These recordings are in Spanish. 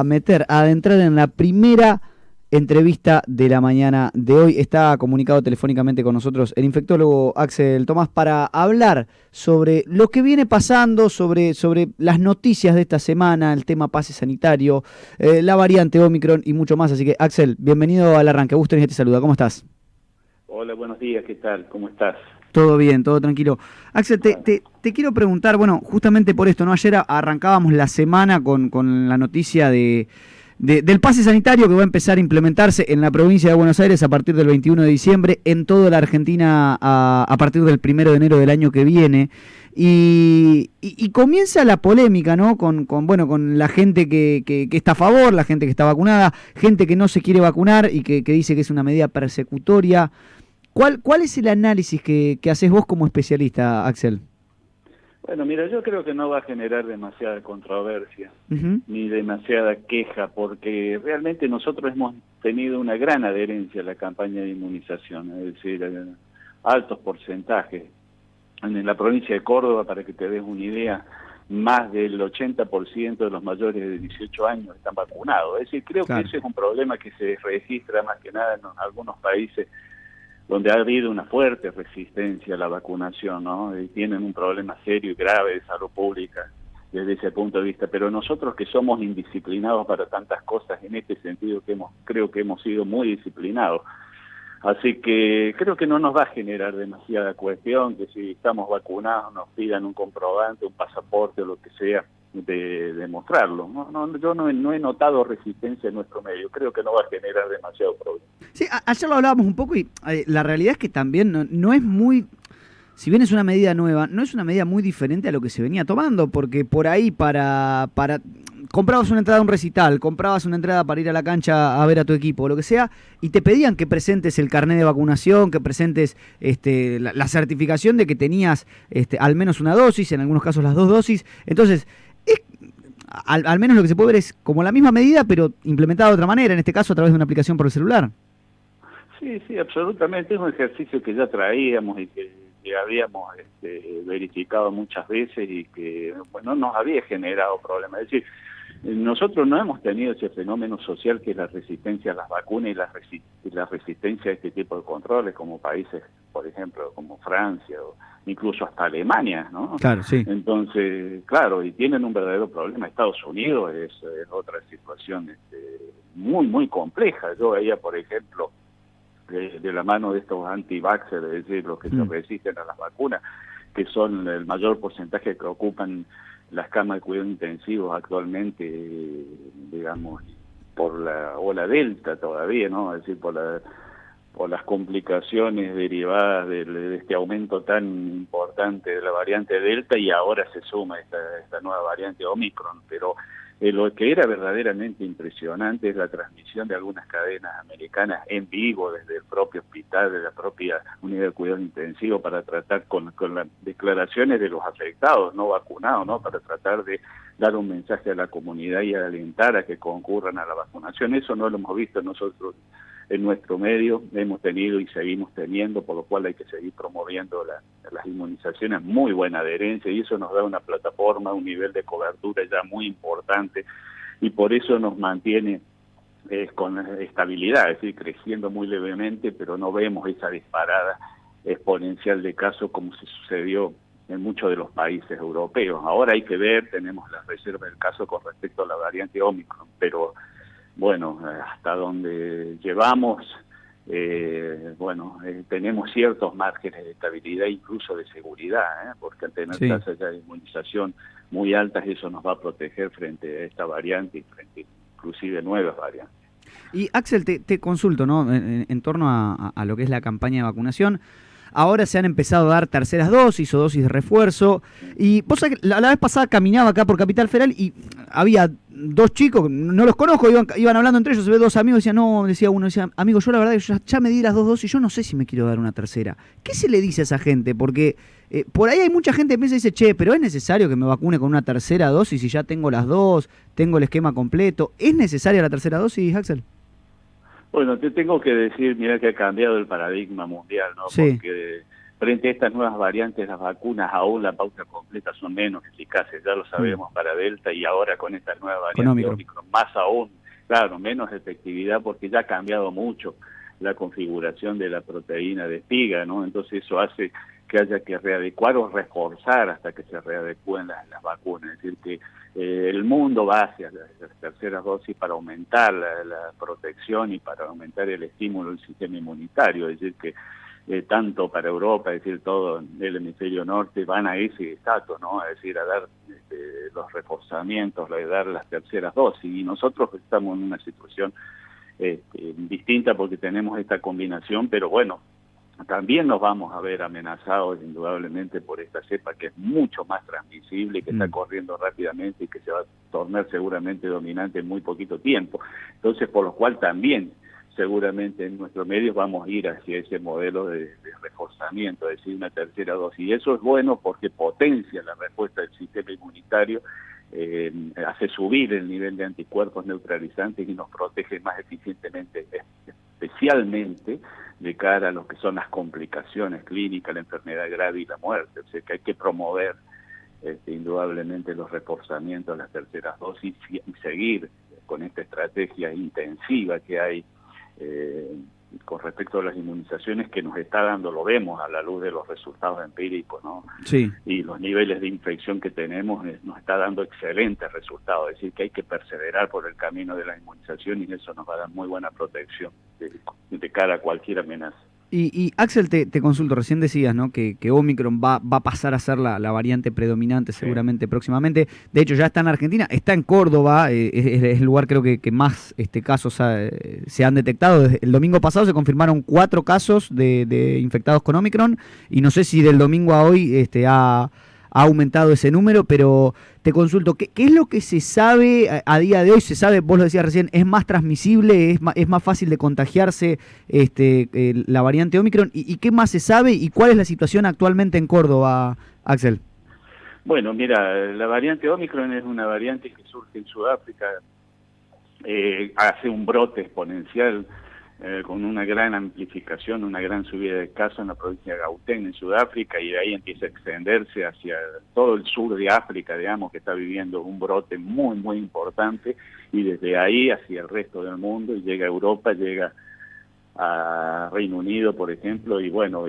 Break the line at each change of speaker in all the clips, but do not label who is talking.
a adentrar en la primera entrevista de la mañana de hoy. Está comunicado telefónicamente con nosotros el infectólogo Axel Tomás para hablar sobre lo que viene pasando, sobre las noticias de esta semana, el tema pase sanitario, la variante Omicron y mucho más. Así que, Axel, bienvenido al arranque. Augusto te saluda. ¿Cómo estás?
Hola, buenos días. ¿Qué tal? ¿Cómo estás?
Todo bien, todo tranquilo. Axel, te quiero preguntar, bueno, justamente por esto, ¿no? Ayer arrancábamos la semana con la noticia del pase sanitario que va a empezar a implementarse en la provincia de Buenos Aires a partir del 21 de diciembre, en toda la Argentina a partir del 1 de enero del año que viene. Y comienza la polémica, ¿no? Con la gente que está a favor, la gente que está vacunada, gente que no se quiere vacunar y que dice que es una medida persecutoria. ¿Cuál es el análisis que haces vos como especialista, Axel?
Bueno, mira, yo creo que no va a generar demasiada controversia, ni demasiada queja, porque realmente nosotros hemos tenido una gran adherencia a la campaña de inmunización, es decir, altos porcentajes. En la provincia de Córdoba, para que te des una idea, más del 80% de los mayores de 18 años están vacunados. Es decir, creo que ese es un problema que se registra más que nada en algunos países donde ha habido una fuerte resistencia a la vacunación, ¿no? Y tienen un problema serio y grave de salud pública desde ese punto de vista. Pero nosotros que somos indisciplinados para tantas cosas, en este sentido creo que hemos sido muy disciplinados. Así que creo que no nos va a generar demasiada cuestión que si estamos vacunados nos pidan un comprobante, un pasaporte o lo que sea de demostrarlo. Yo no he notado resistencia en nuestro medio, creo que no va a generar demasiado problema.
Sí, ayer lo hablábamos un poco y la realidad es que también no es muy, si bien es una medida nueva, no es una medida muy diferente a lo que se venía tomando, porque por ahí para comprabas una entrada a un recital, comprabas una entrada para ir a la cancha a ver a tu equipo, o lo que sea, y te pedían que presentes el carnet de vacunación, que presentes la certificación de que tenías al menos una dosis, en algunos casos las 2 dosis. Entonces, al menos lo que se puede ver es como la misma medida, pero implementada de otra manera, en este caso a través de una aplicación por el celular.
Sí, absolutamente. Es un ejercicio que ya traíamos y que habíamos verificado muchas veces y que no nos había generado problemas. Es decir, nosotros no hemos tenido ese fenómeno social que es la resistencia a las vacunas y la resistencia a este tipo de controles, como países, por ejemplo, como Francia o incluso hasta Alemania, ¿no?
Claro, sí.
Entonces, claro, y tienen un verdadero problema. Estados Unidos es otra situación muy, muy compleja. Yo veía, por ejemplo, de la mano de estos anti-vaxxers, es decir, los que se resisten a las vacunas, que son el mayor porcentaje que ocupan las camas de cuidado intensivos actualmente, digamos, por la ola delta todavía, ¿no? Es decir, por las complicaciones derivadas de este aumento tan importante de la variante delta, y ahora se suma esta nueva variante Omicron. Pero lo que era verdaderamente impresionante es la transmisión de algunas cadenas americanas en vivo desde el propio hospital, de la propia unidad de cuidado intensivo, para tratar con las declaraciones de los afectados, no vacunados, ¿no? Para tratar de dar un mensaje a la comunidad y alentar a que concurran a la vacunación. Eso no lo hemos visto nosotros en nuestro medio, hemos tenido y seguimos teniendo, por lo cual hay que seguir promoviendo las inmunizaciones, muy buena adherencia, y eso nos da una plataforma, un nivel de cobertura ya muy importante, y por eso nos mantiene con estabilidad, es decir, creciendo muy levemente, pero no vemos esa disparada exponencial de casos como se sucedió en muchos de los países europeos. Ahora hay que ver, tenemos la reserva del caso con respecto a la variante Omicron, pero bueno, hasta donde llevamos, tenemos ciertos márgenes de estabilidad, incluso de seguridad, porque al tener tasas de inmunización muy altas, eso nos va a proteger frente a esta variante y frente inclusive nuevas variantes.
Y Axel, te consulto, ¿no? En torno a lo que es la campaña de vacunación. Ahora se han empezado a dar terceras dosis o dosis de refuerzo. Y vos sabés que la vez pasada caminaba acá por Capital Federal y había 2 chicos, no los conozco, iban hablando entre ellos, se ve 2 amigos, decía uno, amigo, yo la verdad que ya me di las 2 dosis, yo no sé si me quiero dar una tercera. ¿Qué se le dice a esa gente? Porque por ahí hay mucha gente que piensa y dice, che, pero es necesario que me vacune con una tercera dosis si ya tengo las 2, tengo el esquema completo. ¿Es necesaria la tercera dosis, Axel?
Bueno, te tengo que decir, mira que ha cambiado el paradigma mundial, ¿no?
Sí.
Porque frente a estas nuevas variantes, las vacunas aún la pauta completa son menos eficaces, ya lo sabemos para Delta, y ahora con esta nueva variante Omicron, más aún, claro, menos efectividad porque ya ha cambiado mucho la configuración de la proteína de espiga, ¿no? Entonces eso hace que haya que readecuar o reforzar hasta que se readecúen las vacunas. Es decir, que el mundo va hacia las terceras dosis para aumentar la protección y para aumentar el estímulo del sistema inmunitario. Es decir, que tanto para Europa, es decir, todo el hemisferio norte van a ese estatus, ¿no? Es decir, a dar los reforzamientos, a dar las terceras dosis. Y nosotros estamos en una situación distinta porque tenemos esta combinación, pero bueno, también nos vamos a ver amenazados indudablemente por esta cepa que es mucho más transmisible, que está corriendo rápidamente y que se va a tornar seguramente dominante en muy poquito tiempo. Entonces, por lo cual también seguramente en nuestros medios vamos a ir hacia ese modelo de reforzamiento, es decir, una tercera dosis. Y eso es bueno porque potencia la respuesta del sistema inmunitario, hace subir el nivel de anticuerpos neutralizantes y nos protege más eficientemente, especialmente de cara a lo que son las complicaciones clínicas, la enfermedad grave y la muerte. O sea que hay que promover indudablemente los reforzamientos, las terceras dosis y seguir con esta estrategia intensiva que hay con respecto a las inmunizaciones que nos está dando, lo vemos a la luz de los resultados empíricos, ¿no?
Sí.
Y los niveles de infección que tenemos nos está dando excelentes resultados, es decir, que hay que perseverar por el camino de la inmunización y eso nos va a dar muy buena protección de cara a cualquier amenaza.
Y Axel, te consulto, recién decías, ¿no?, que Omicron va a pasar a ser la variante predominante seguramente próximamente. De hecho, ya está en Argentina, está en Córdoba, es el lugar creo que más casos se han detectado. Desde el domingo pasado se confirmaron 4 casos de infectados con Omicron, y no sé si del domingo a hoy ha aumentado ese número, pero te consulto, ¿qué es lo que se sabe a día de hoy? Se sabe, vos lo decías recién, ¿es más transmisible, es más fácil de contagiarse la variante Omicron? ¿Y qué más se sabe y cuál es la situación actualmente en Córdoba, Axel?
Bueno, mira, la variante Omicron es una variante que surge en Sudáfrica, hace un brote exponencial con una gran amplificación, una gran subida de casos en la provincia de Gauteng, en Sudáfrica, y de ahí empieza a extenderse hacia todo el sur de África, digamos, que está viviendo un brote muy, muy importante, y desde ahí hacia el resto del mundo, y llega a Europa, llega a Reino Unido, por ejemplo, y bueno,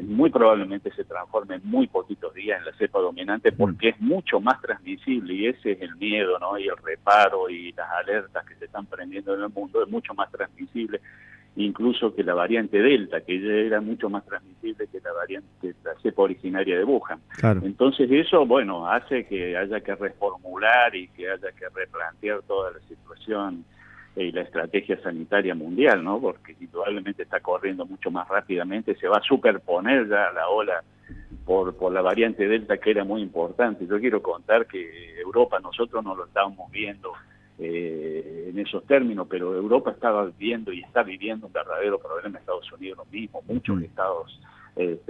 muy probablemente se transforme en muy poquitos días en la cepa dominante porque es mucho más transmisible, y ese es el miedo, ¿no? Y el reparo y las alertas que se están prendiendo en el mundo, es mucho más transmisible incluso que la variante Delta, que ya era mucho más transmisible que la cepa originaria de Wuhan.
Claro.
Entonces eso, bueno, hace que haya que reformular y que haya que replantear toda la situación y la estrategia sanitaria mundial, ¿no? Porque indudablemente está corriendo mucho más rápidamente, se va a superponer ya la ola por la variante Delta, que era muy importante. Yo quiero contar que Europa, nosotros no lo estábamos viendo en esos términos, pero Europa estaba viviendo y está viviendo un verdadero problema. Estados Unidos lo mismo, muchos estados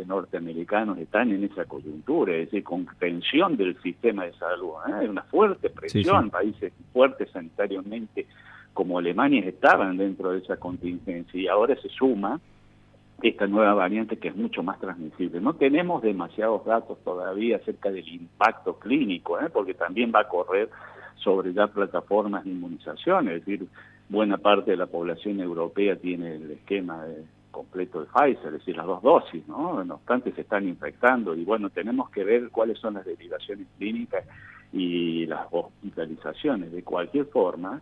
norteamericanos están en esa coyuntura, es decir, con tensión del sistema de salud, una fuerte presión, países fuertes sanitariamente como Alemania estaban dentro de esa contingencia, y ahora se suma esta nueva variante que es mucho más transmisible. No tenemos demasiados datos todavía acerca del impacto clínico, porque también va a correr sobre ya plataformas de inmunización, es decir, buena parte de la población europea tiene el esquema completo de Pfizer, es decir, las 2 dosis, ¿no? No obstante se están infectando, y bueno, tenemos que ver cuáles son las derivaciones clínicas y las hospitalizaciones. De cualquier forma,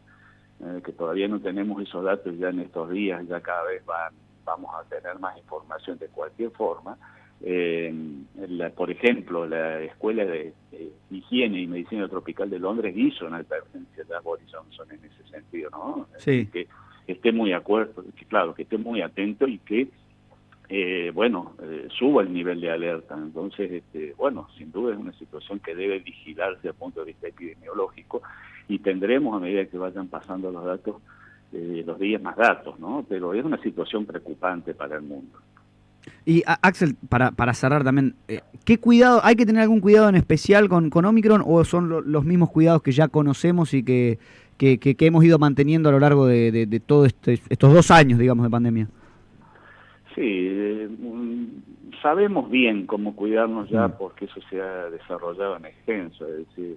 que todavía no tenemos esos datos ya en estos días, ya cada vez vamos a tener más información. De cualquier forma, por ejemplo, la Escuela de Higiene y Medicina Tropical de Londres hizo una advertencia de Boris Johnson en ese sentido, ¿no?
Sí.
Que esté muy que esté muy atento y que suba el nivel de alerta. Entonces, bueno, sin duda es una situación que debe vigilarse desde el punto de vista epidemiológico, y tendremos, a medida que vayan pasando los datos, los días más datos, ¿no? Pero es una situación preocupante para el mundo.
Y Axel, para cerrar también, ¿qué cuidado, hay que tener algún cuidado en especial con Omicron, o son los mismos cuidados que ya conocemos y que hemos ido manteniendo a lo largo de todos estos 2 años, digamos, de pandemia?
Sí, sabemos bien cómo cuidarnos ya porque eso se ha desarrollado en extenso, es decir,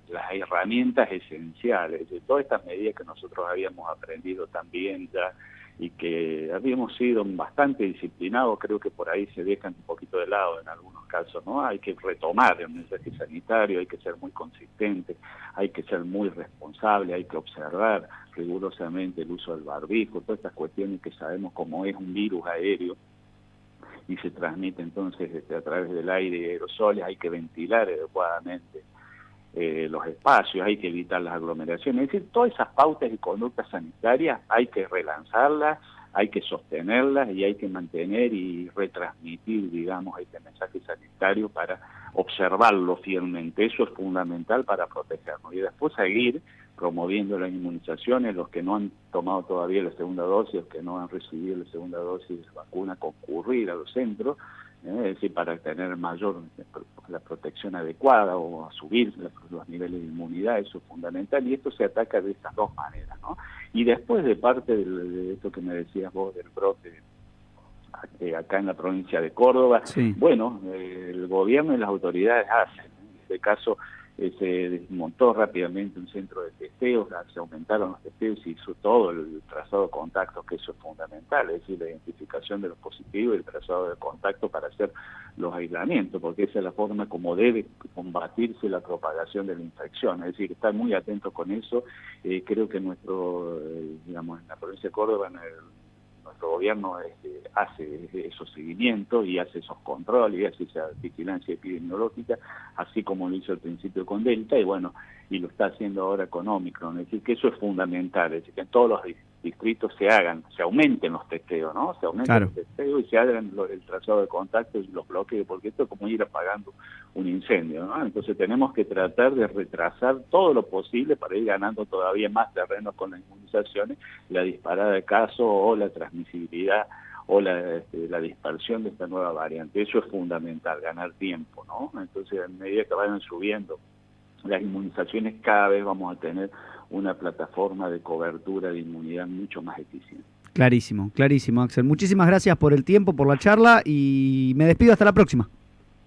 las herramientas esenciales, es decir, todas estas medidas que nosotros habíamos aprendido también ya y que habíamos sido bastante disciplinados, creo que por ahí se dejan un poquito de lado en algunos casos, ¿no? Hay que retomar el mensaje sanitario, hay que ser muy consistente, hay que ser muy responsable, hay que observar rigurosamente el uso del barbijo, todas estas cuestiones que sabemos cómo es un virus aéreo y se transmite entonces a través del aire y aerosoles, hay que ventilar adecuadamente los espacios, hay que evitar las aglomeraciones, es decir, todas esas pautas y conductas sanitarias hay que relanzarlas, hay que sostenerlas y hay que mantener y retransmitir, digamos, este mensaje sanitario para observarlo fielmente. Eso es fundamental para protegernos y después seguir promoviendo las inmunizaciones, los que no han tomado todavía la segunda dosis, los que no han recibido la segunda dosis de vacuna, concurrir a los centros, es decir, para tener la protección adecuada o a subir los niveles de inmunidad, eso es fundamental, y esto se ataca de estas dos maneras, ¿no? Y después de parte de esto que me decías vos del brote acá en la provincia de Córdoba,
Sí.
bueno, el gobierno y las autoridades hacen, en este caso se desmontó rápidamente un centro de testeos, se aumentaron los testeos y hizo todo el trazado de contactos, que eso es fundamental, es decir, la identificación de los positivos y el trazado de contactos para hacer los aislamientos, porque esa es la forma como debe combatirse la propagación de la infección, es decir, estar muy atentos con eso. Creo que digamos, en la provincia de Córdoba, nuestro gobierno hace esos seguimientos y hace esos controles y hace esa vigilancia epidemiológica, así como lo hizo al principio con Delta y bueno, y lo está haciendo ahora con Omicron, es decir, que eso es fundamental, es decir, que en todos los distritos se aumenten los testeos, ¿no? Se aumenten
Claro.
los testeos y se hagan el trazado de contactos y los bloqueos, porque esto es como ir apagando un incendio, ¿no? Entonces tenemos que tratar de retrasar todo lo posible para ir ganando todavía más terreno con las inmunizaciones, la disparada de casos o la transmisibilidad o la dispersión de esta nueva variante. Eso es fundamental, ganar tiempo, ¿no? Entonces, a medida que vayan subiendo las inmunizaciones, cada vez vamos a tener una plataforma de cobertura de inmunidad mucho más eficiente.
Clarísimo, clarísimo, Axel. Muchísimas gracias por el tiempo, por la charla y me despido hasta la próxima.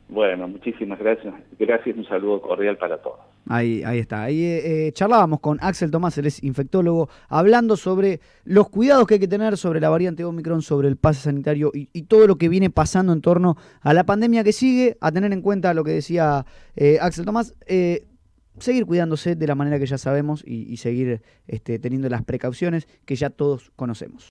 Bueno, muchísimas gracias. Gracias, un saludo cordial para todos.
Ahí está. Ahí charlábamos con Axel Tomás, él es infectólogo, hablando sobre los cuidados que hay que tener sobre la variante Omicron, sobre el pase sanitario y todo lo que viene pasando en torno a la pandemia que sigue, a tener en cuenta lo que decía Axel Tomás, seguir cuidándose de la manera que ya sabemos y seguir teniendo las precauciones que ya todos conocemos.